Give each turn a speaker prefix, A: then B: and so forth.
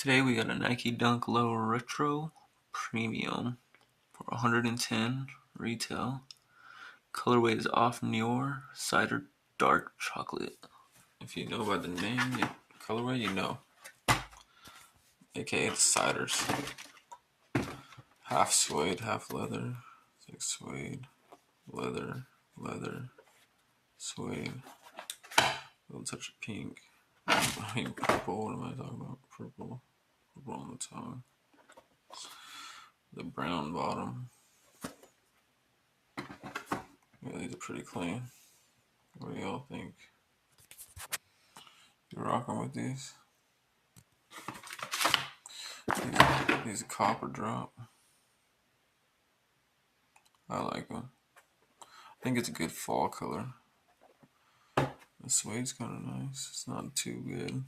A: Today we got a Nike Dunk Low Retro Premium for 110 retail. Colorway is Off Nior Cider Dark Chocolate. If you know by the name, colorway, you know. AKA the ciders. Half suede, half leather. It's suede, leather, suede. A little touch of pink. I mean purple, what am I talking about? Purple on the tongue. The brown bottom. Yeah, these are pretty clean. What do y'all think? You rocking with these? These copper drop. I like them. I think it's a good fall color. The suede's kind of nice. It's not too good.